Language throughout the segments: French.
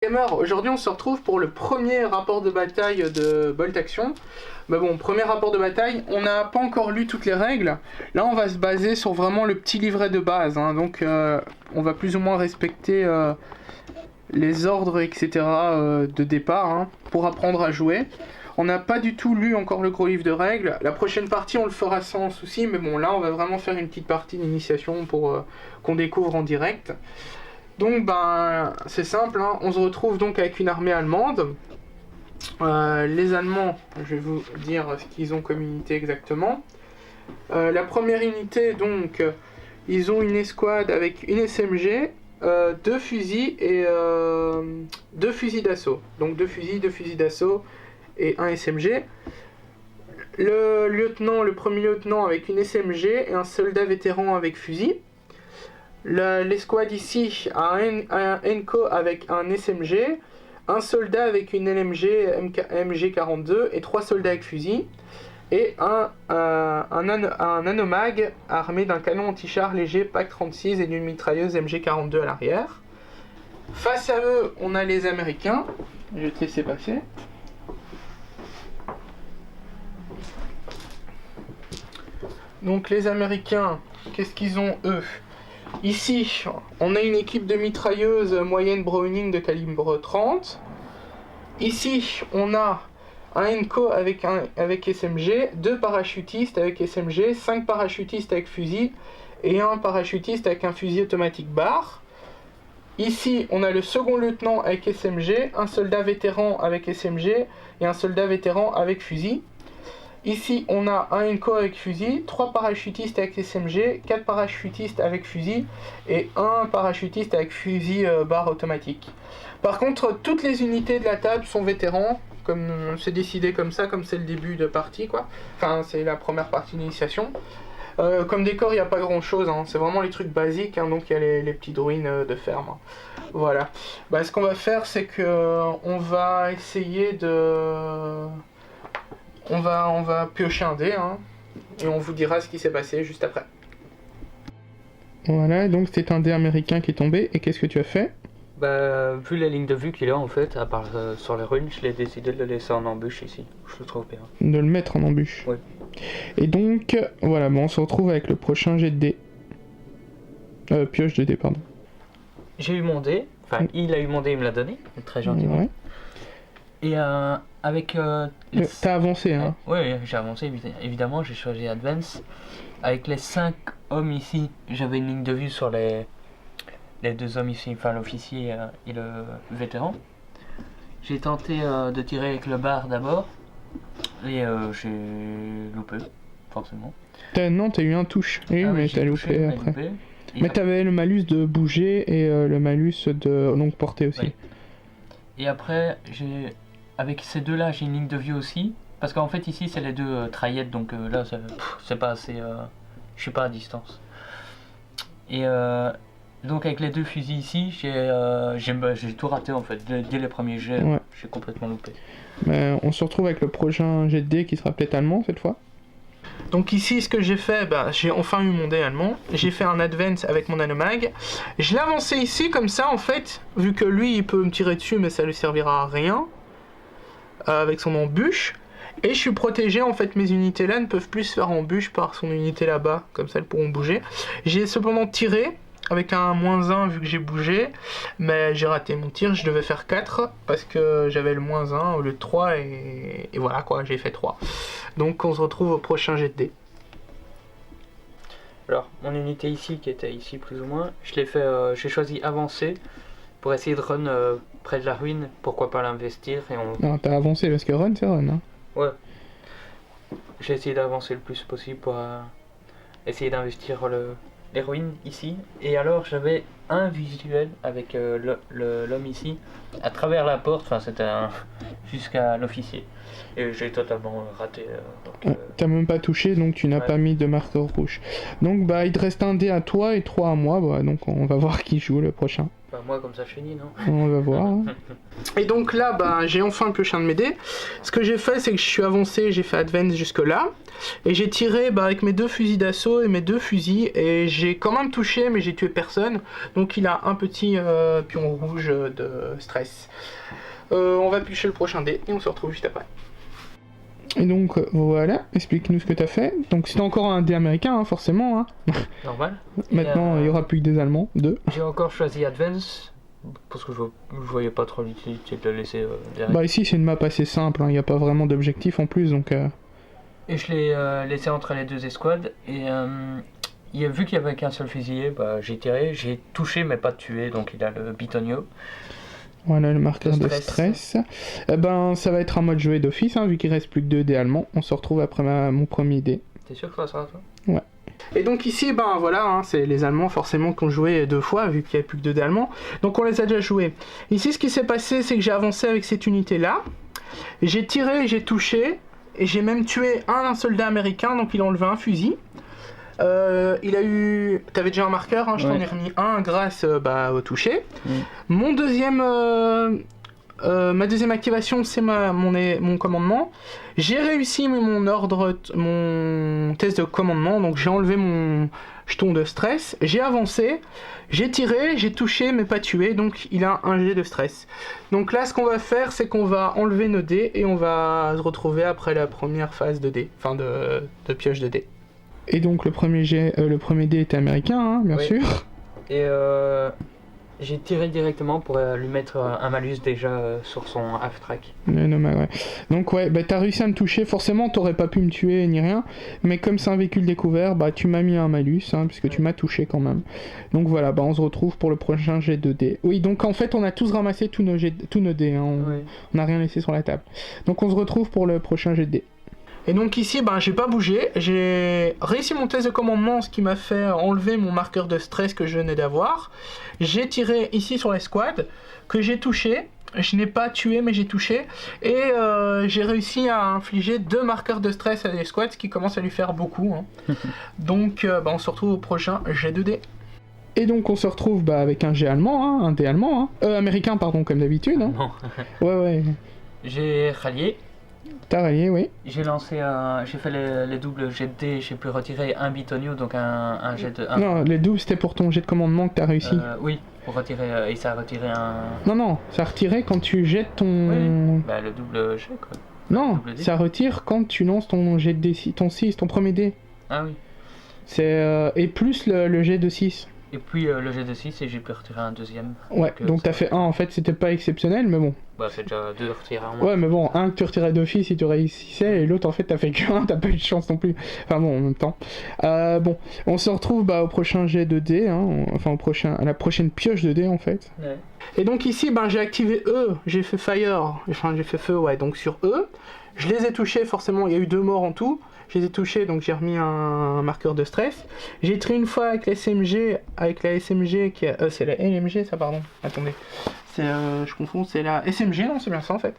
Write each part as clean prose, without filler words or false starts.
Gamer, aujourd'hui on se retrouve pour le premier rapport de bataille de Bolt Action. Mais bon, premier rapport de bataille, on n'a pas encore lu toutes les règles. Là on va se baser sur vraiment le petit livret de base, hein. Donc on va plus ou moins respecter les ordres, etc. De départ, hein, pour apprendre à jouer. On n'a pas du tout lu encore le gros livre de règles. La prochaine partie on le fera sans souci, mais bon là on va vraiment faire une petite partie d'initiation pour qu'on découvre en direct. Donc ben c'est simple, hein. On se retrouve donc avec une armée allemande. Les Allemands, je vais vous dire ce qu'ils ont comme unité exactement. La première unité, donc, ils ont une escouade avec une SMG, deux fusils et deux fusils d'assaut. Donc deux fusils d'assaut et un SMG. Le premier lieutenant avec une SMG et un soldat vétéran avec fusil. L'escouade ici a un ENCO avec un SMG, un soldat avec une LMG MG42 et 3 soldats avec fusil, et un nanomag armé d'un canon anti-char léger PAC 36 et d'une mitrailleuse MG42 à l'arrière. Face à eux, on a les Américains. Je vais te laisser passer. Donc les Américains, qu'est-ce qu'ils ont eux ? Ici, on a une équipe de mitrailleuses moyenne Browning de calibre 30. Ici, on a un ENCO avec SMG, 2 parachutistes avec SMG, 5 parachutistes avec fusil et un parachutiste avec un fusil automatique barre. Ici, on a le second lieutenant avec SMG, un soldat vétéran avec SMG et un soldat vétéran avec fusil. Ici, on a un ENCO avec fusil, 3 parachutistes avec SMG, 4 parachutistes avec fusil et un parachutiste avec fusil barre automatique. Par contre, toutes les unités de la table sont vétérans, comme c'est décidé comme ça, comme c'est le début de partie, quoi. Enfin, c'est la première partie d'initiation. Comme décor, il n'y a pas grand chose, hein. C'est vraiment les trucs basiques, hein. Donc il y a les petites ruines de ferme. Voilà. Bah, ce qu'on va faire, c'est que on va essayer de... On va piocher un dé, hein, et on vous dira ce qui s'est passé juste après. Voilà, donc c'est un dé américain qui est tombé, et qu'est-ce que tu as fait ? Bah, vu la ligne de vue qu'il a en fait, à part sur les runes, je l'ai décidé de le laisser en embûche ici. Je le trouve bien. De le mettre en embûche. Oui. Et donc, voilà, bon, on se retrouve avec le prochain jet de dé. Pioche de dé, pardon. J'ai eu mon dé, enfin il a eu mon dé, il me l'a donné, très gentiment. Ouais. Et avec... T'as avancé, hein ? Oui, j'ai avancé, évidemment, j'ai choisi Advance. Avec les 5 hommes ici, j'avais une ligne de vue sur les 2 hommes ici, enfin l'officier et le vétéran. J'ai tenté de tirer avec le bar d'abord, et j'ai loupé, forcément. Non, t'as eu un touche, oui, mais t'as loupé après. Loupé, mais t'avais le malus de bouger et le malus de longue portée aussi. Oui. Et après, avec ces deux-là, j'ai une ligne de vue aussi. Parce qu'en fait, ici, c'est les deux traillettes, donc là, c'est pas assez... je suis pas à distance. Et donc, avec les 2 fusils ici, j'ai tout raté, en fait. Dès les premiers jets, ouais. J'ai complètement loupé. On se retrouve avec le prochain jet de dé qui sera peut-être allemand, cette fois. Donc ici, ce que j'ai fait, j'ai enfin eu mon dé allemand. J'ai fait un advance avec mon nanomag. Je l'ai avancé ici, comme ça, en fait, vu que lui, il peut me tirer dessus, mais ça lui servira à rien. Avec son embûche. Et je suis protégé, en fait, mes unités là ne peuvent plus se faire embûche par son unité là-bas. Comme ça, elles pourront bouger. J'ai cependant tiré avec un -1 vu que j'ai bougé. Mais j'ai raté mon tir, je devais faire 4 parce que j'avais le -1 au lieu de 3. Et voilà quoi, j'ai fait 3. Donc on se retrouve au prochain jet de dé. Alors, mon unité ici, qui était ici plus ou moins, j'ai choisi avancer pour essayer de run près de la ruine, pourquoi pas l'investir et on... Non, t'as avancé parce que run c'est run, hein. Ouais. J'ai essayé d'avancer le plus possible pour essayer d'investir les ruines ici. Et alors j'avais un visuel avec l'homme ici, à travers la porte, enfin c'était jusqu'à l'officier. Et j'ai totalement raté. T'as même pas touché, donc tu n'as pas mis de marqueur rouge. Donc il te reste un dé à toi et 3 à moi, donc on va voir qui joue le prochain. Bah, moi, comme ça, je finis, non? On va voir. Hein. Et donc là, bah, j'ai enfin pioché un de mes dés. Ce que j'ai fait, c'est que je suis avancé, j'ai fait advance jusque là. Et j'ai tiré bah, avec mes 2 fusils d'assaut et mes 2 fusils. Et j'ai quand même touché, mais j'ai tué personne. Donc il a un petit pion rouge de stress. On va piocher le prochain dé et on se retrouve juste après. Et donc voilà, explique-nous ce que t'as fait. Donc c'était encore un dé américain, hein, forcément. Hein. Normal. Maintenant, il y aura plus que des Allemands, 2. J'ai encore choisi Advance, parce que je voyais pas trop l'utilité de le laisser derrière. Bah ici c'est une map assez simple, il n'y a pas vraiment d'objectif en plus, donc... Et je l'ai laissé entre les 2 escouades, et vu qu'il y avait qu'un seul fusilier, bah, j'ai tiré, j'ai touché mais pas tué, donc il a le bitonio. Voilà le marqueur de stress. Ben ça va être un mode joué d'office, hein, vu qu'il reste plus que 2 dés allemands. On se retrouve après mon premier dé. T'es sûr que ça sera toi? Ouais. Et donc ici, ben voilà, hein, c'est les Allemands forcément qui ont joué 2 fois, vu qu'il n'y avait plus que 2 dés allemands. Donc on les a déjà joués. Ici, ce qui s'est passé, c'est que j'ai avancé avec cette unité-là. J'ai tiré, j'ai touché, et j'ai même tué un soldat américain, donc il a enlevé un fusil. Il a eu... T'avais déjà un marqueur, hein, je t'en ai remis un grâce au toucher. Mon deuxième... ma deuxième activation, c'est mon commandement. J'ai réussi mon test de commandement, donc j'ai enlevé mon jeton de stress. J'ai avancé, j'ai tiré, j'ai touché mais pas tué, donc il a un jet de stress. Donc là, ce qu'on va faire, c'est qu'on va enlever nos dés et on va se retrouver après la première phase de dés, enfin de pioche de dés. Et donc le premier dé était américain, hein, bien sûr. Et j'ai tiré directement pour lui mettre un malus déjà sur son half-track. Ouais. Donc ouais, bah, t'as réussi à me toucher, forcément t'aurais pas pu me tuer ni rien, mais comme c'est un véhicule découvert, bah tu m'as mis un malus, hein, puisque tu m'as touché quand même. Donc voilà, bah on se retrouve pour le prochain jet de dés. Oui, donc en fait on a tous ramassé tous nos dés, hein, on n'a rien laissé sur la table. Donc on se retrouve pour le prochain jet de dés. Et donc ici, j'ai pas bougé, j'ai réussi mon test de commandement, ce qui m'a fait enlever mon marqueur de stress que je venais d'avoir. J'ai tiré ici sur l'escouade, que j'ai touché, je n'ai pas tué mais j'ai touché, et j'ai réussi à infliger 2 marqueurs de stress à l'escouade, ce qui commence à lui faire beaucoup. Hein. Donc on se retrouve au prochain jet de dés. Et donc on se retrouve avec un jet allemand, hein, un dé allemand, hein. Américain pardon, comme d'habitude. Hein. Ouais. J'ai rallié. T'as rallié, oui. J'ai fait les doubles jet de dés, j'ai pu retirer un bitonio, donc un jet de... Non, les doubles c'était pour ton jet de commandement que t'as réussi. Oui, pour retirer, et ça a retiré un... Non, ça a retiré quand tu jettes ton... Oui. Bah le double jet quoi. Non, ça retire quand tu lances ton jet de dé, ton 6, ton premier dé. Ah oui. C'est et plus le jet de 6. Et puis le jet de 6 et j'ai pu retirer un deuxième. Ouais, donc t'as fait 1 en fait, c'était pas exceptionnel, mais bon. Bah c'est déjà 2 retirés en moins. Ouais, mais bon, un que tu retirais d'office si tu réussissais, et l'autre en fait t'as fait que 1, t'as pas eu de chance non plus. Enfin bon, en même temps. Bon, on se retrouve au prochain jet de dés, hein, à la prochaine pioche de dés en fait. Ouais. Et donc ici, j'ai activé E, j'ai fait fire, enfin j'ai fait feu, ouais, donc sur E. Je les ai touchés, forcément, il y a eu 2 morts en tout. Je les ai touchés, donc j'ai remis un marqueur de stress. J'ai tiré une fois avec la SMG, qui est... c'est la LMG, ça, pardon. Attendez. Je confonds, c'est la SMG, non, c'est bien ça, en fait.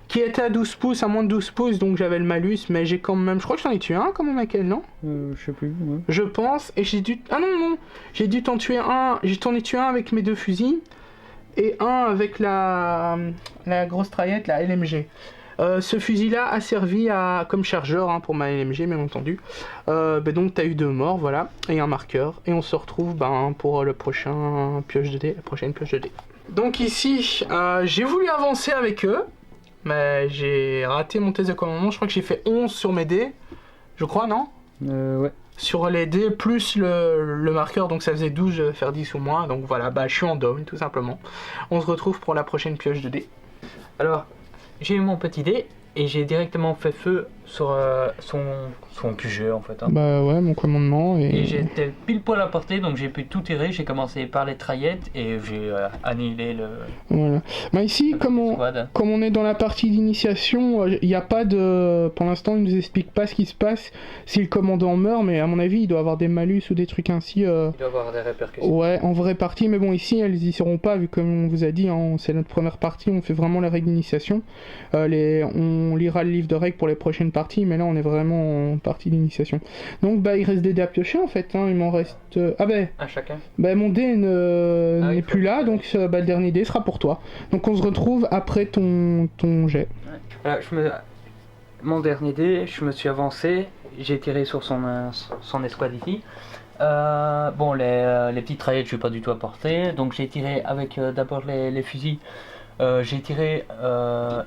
Qui était à 12 pouces, à moins de 12 pouces, donc j'avais le malus, mais j'ai quand même... Je crois que j'en ai tué un, quand même, avec elle, non? Je sais plus, ouais. Je pense, et j'ai dû... Ah non, j'ai dû t'en tuer un... J'ai t'en ai tué un avec mes 2 fusils, et un avec la grosse traillette, la LMG. Ce fusil-là a servi comme chargeur pour ma LMG, bien entendu. Donc t'as eu 2 morts, voilà, et un marqueur. Et on se retrouve pour le prochain pioche de dés, la prochaine pioche de dés. Donc ici, j'ai voulu avancer avec eux, mais j'ai raté mon test de commandement. Je crois que j'ai fait 11 sur mes dés, je crois, non? Ouais. Sur les dés plus le marqueur, donc ça faisait 12, je vais faire 10 ou moins. Donc voilà, je suis en down, tout simplement. On se retrouve pour la prochaine pioche de dés. Alors, j'ai eu mon petit dé et j'ai directement fait feu sur son QG en fait. Hein. Bah ouais, mon commandement. Et j'étais pile poil à portée, donc j'ai pu tout tirer. J'ai commencé par les traillettes et j'ai annihilé le. Voilà. Bah ici, comme on est dans la partie d'initiation, il n'y a pas de. Pour l'instant, il nous explique pas ce qui se passe si le commandant meurt, mais à mon avis, il doit avoir des malus ou des trucs ainsi. Il doit avoir des répercussions. Ouais, en vraie partie, mais bon, ici, elles y seront pas, vu comme on vous a dit, c'est notre première partie, on fait vraiment la règle d'initiation. On lira le livre de règles pour les prochaines partie, mais là on est vraiment en partie d'initiation. Donc bah il reste des dés à piocher en fait, hein. Il m'en reste... Ah ben, Un chacun. bah mon dé Ah oui, n'est faut plus là, le- donc bah, le dernier dé sera pour toi. Donc on se retrouve après ton jet. Voilà, mon dernier dé, je me suis avancé, j'ai tiré sur son escouade ici. Bon, les petites traillettes, je suis pas du tout à portée, donc j'ai tiré avec d'abord les fusils. J'ai tiré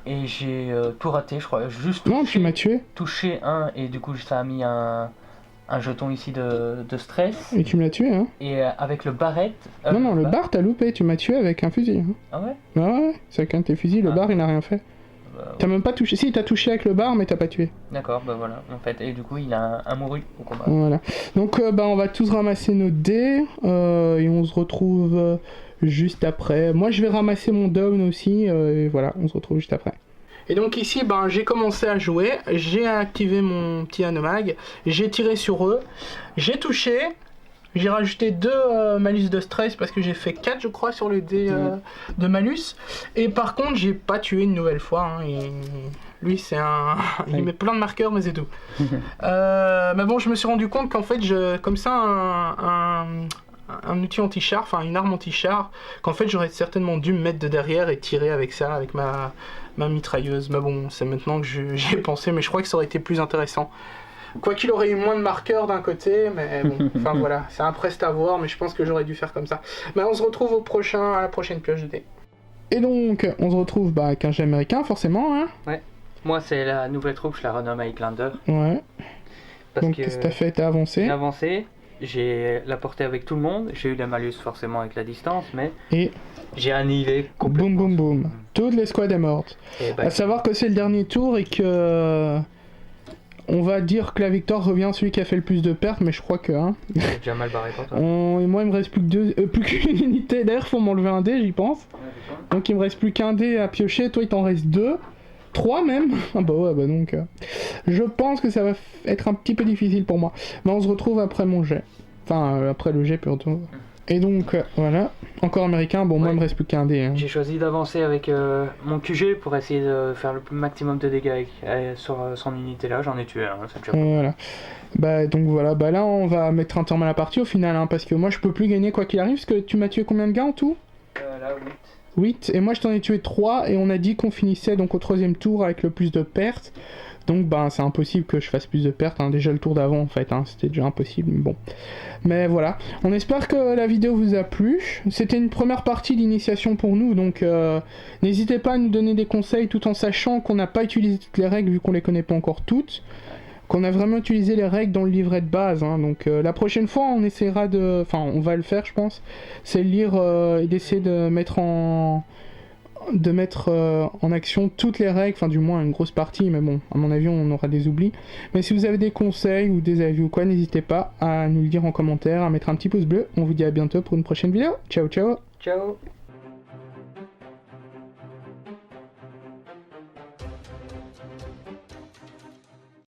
et j'ai tout raté, je crois. Juste Non, tu m'as tué, touché un et du coup ça a mis un jeton ici de stress. et tu me l'as tué, hein. Et avec le barrette. Non, le bah- bar t'as loupé, tu m'as tué avec un fusil. Hein. Ah ouais? Ah ouais, c'est avec un de tes fusils, le Ah. bar il n'a rien fait. Bah, T'as même pas touché, si t'as touché avec le bar, mais t'as pas tué. D'accord, bah voilà, en fait. Et du coup, il a un mouru au combat. Voilà. Donc bah on va tous ramasser nos dés et on se retrouve juste après. Moi je vais ramasser mon down aussi et voilà, on se retrouve juste après. Et donc ici ben j'ai commencé à jouer, j'ai activé mon petit anomag, j'ai tiré sur eux, j'ai touché, j'ai rajouté 2 malus de stress parce que j'ai fait 4 je crois sur le dé de malus. Et par contre j'ai pas tué une nouvelle fois, hein, lui c'est un... il met plein de marqueurs mais c'est tout. Mais bon je me suis rendu compte qu'en fait comme ça un outil anti-char, enfin une arme anti-char, qu'en fait j'aurais certainement dû me mettre de derrière et tirer avec ça, avec ma mitrailleuse. Mais bon c'est maintenant que j'y ai pensé, mais je crois que ça aurait été plus intéressant. Quoi qu'il aurait eu moins de marqueurs d'un côté, mais bon, enfin voilà, c'est un preste à voir, mais je pense que j'aurais dû faire comme ça. Mais on se retrouve à la prochaine pioche de dés. Et donc, on se retrouve avec un jet américain, forcément, hein. Moi, c'est la nouvelle troupe, je la renomme Highlander. Ouais. Parce Donc, que qu'est-ce que t'as fait? T'as avancé. j'ai avancé, j'ai la portée avec tout le monde, j'ai eu les malus forcément avec la distance, mais Et j'ai annihilé complètement. boum boum boum. Toute l'escouade est morte. Et bah, À savoir que c'est le dernier tour et que... On va dire que la victoire revient à celui qui a fait le plus de pertes, mais je crois que... Hein, j'ai déjà mal barré pour toi. et moi, il me reste plus que plus qu'une unité. D'ailleurs, faut m'enlever un dé, j'y pense. Donc, il me reste plus qu'un dé à piocher. Toi, il t'en reste 2. 3 même. Ah bah ouais, bah donc... je pense que ça va être un petit peu difficile pour moi. Mais on se retrouve après mon jet. Enfin, après le jet, plutôt. Et donc, voilà. Encore américain. Bon, moi, il me reste plus qu'un dé. Hein. J'ai choisi d'avancer avec mon QG pour essayer de faire le maximum de dégâts sur son unité là. J'en ai tué un, c'est déjà bon. Voilà. Bah donc voilà, bah là on va mettre un terme à la partie au final, hein, parce que moi je peux plus gagner quoi qu'il arrive, parce que tu m'as tué combien de gars en tout? Là, 8. 8, et moi je t'en ai tué 3, et on a dit qu'on finissait donc au 3ème tour avec le plus de pertes, donc bah c'est impossible que je fasse plus de pertes, hein. Déjà le tour d'avant en fait, hein, c'était déjà impossible, mais bon. Mais voilà, on espère que la vidéo vous a plu, c'était une première partie d'initiation pour nous, donc n'hésitez pas à nous donner des conseils tout en sachant qu'on n'a pas utilisé toutes les règles vu qu'on les connaît pas encore toutes. Qu'on a vraiment utilisé les règles dans le livret de base, hein. Donc la prochaine fois on essaiera de... Enfin on va le faire je pense, c'est lire et d'essayer de mettre en action toutes les règles, enfin du moins une grosse partie, mais bon, à mon avis on aura des oublis. Mais si vous avez des conseils ou des avis ou quoi, n'hésitez pas à nous le dire en commentaire, à mettre un petit pouce bleu. On vous dit à bientôt pour une prochaine vidéo. Ciao ciao. Ciao.